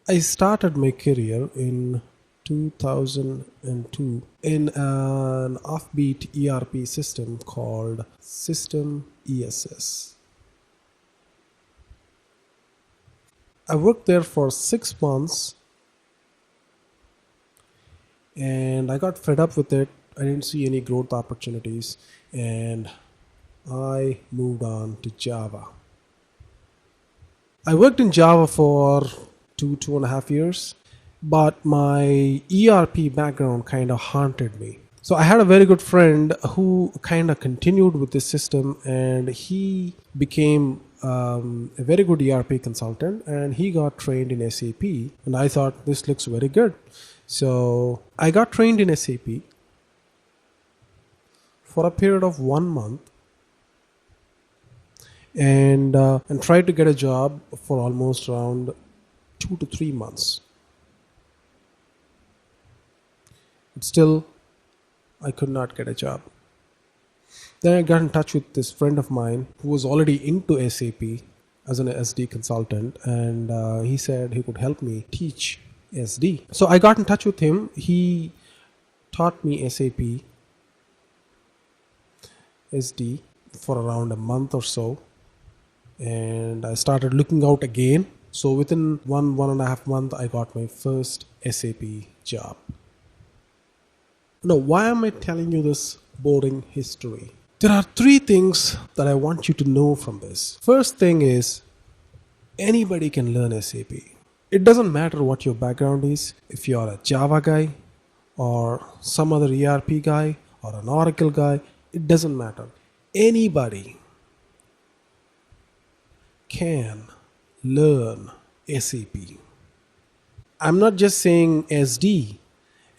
I started my career in 2002 in an offbeat ERP system called System ESS. I worked there for 6 months and I got fed up with it. I didn't see any growth opportunities and I moved on to Java. I worked in Java for 2.5 years, but my ERP background kind of haunted me. So I had a very good friend who kind of continued with this system, and he became a very good ERP consultant, and he got trained in SAP. And I thought this looks very good, so I got trained in SAP for a period of 1 month, and tried to get a job for almost around 2 to 3 months. But still, I could not get a job. Then I got in touch with this friend of mine who was already into SAP as an SD consultant, and he said he could help me teach SD. So I got in touch with him. He taught me SAP SD for around a month or so, and I started looking out again. So within 1.5 months, I got my first SAP job. Now, why am I telling you this boring history? There are three things that I want you to know from this. First thing is, anybody can learn SAP. It doesn't matter what your background is, if you're a Java guy or some other ERP guy or an Oracle guy, it doesn't matter. Anybody can learn SAP. I'm not just saying SD.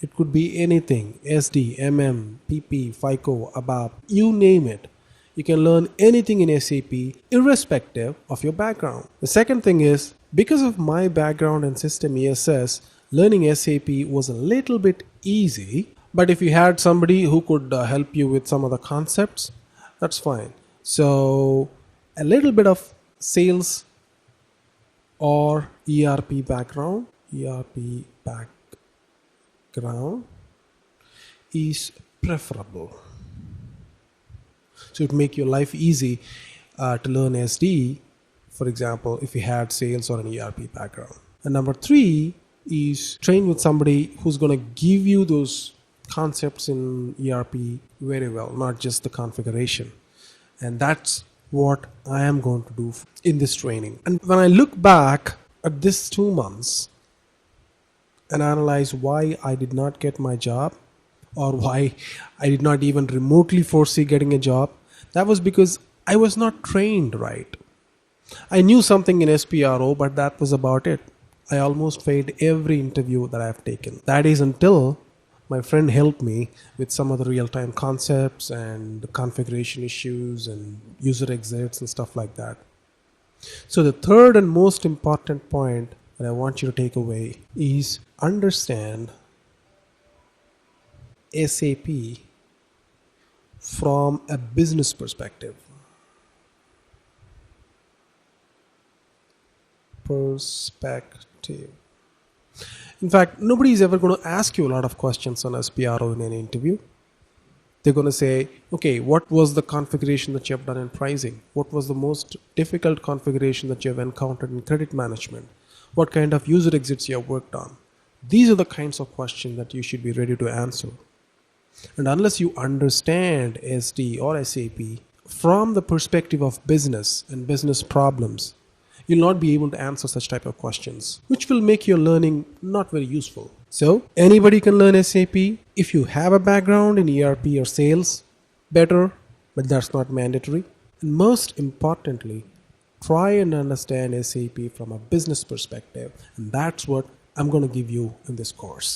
It could be anything, SD, MM, PP, FICO, ABAP, you name it. You can learn anything in SAP irrespective of your background. The second thing is, because of my background in System ESS, learning SAP was a little bit easy. But if you had somebody who could help you with some of the concepts, that's fine. So a little bit of sales or ERP background is preferable. So it make your life easy to learn SD, for example, if you had sales or an ERP background. And number three is train with somebody who's going to give you those concepts in ERP very well, not just the configuration. And that's what I am going to do in this training. And when I look back at this 2 months and analyze why I did not get my job or why I did not even remotely foresee getting a job, that was because I was not trained right. I knew something in SPRO, but that was about it. I almost failed every interview that I have taken. That is until my friend helped me with some of the real-time concepts and configuration issues and user exits and stuff like that. So the third and most important point that I want you to take away is understand SAP from a business perspective. In fact, nobody is ever going to ask you a lot of questions on SPRO in an interview. They're going to say, okay, what was the configuration that you have done in pricing? What was the most difficult configuration that you have encountered in credit management? What kind of user exits you have worked on? These are the kinds of questions that you should be ready to answer. And unless you understand SD or SAP from the perspective of business and business problems, you'll not be able to answer such type of questions, which will make your learning not very useful. So anybody can learn SAP. If you have a background in ERP or sales, better, but that's not mandatory. And most importantly, try and understand SAP from a business perspective. And that's what I'm going to give you in this course.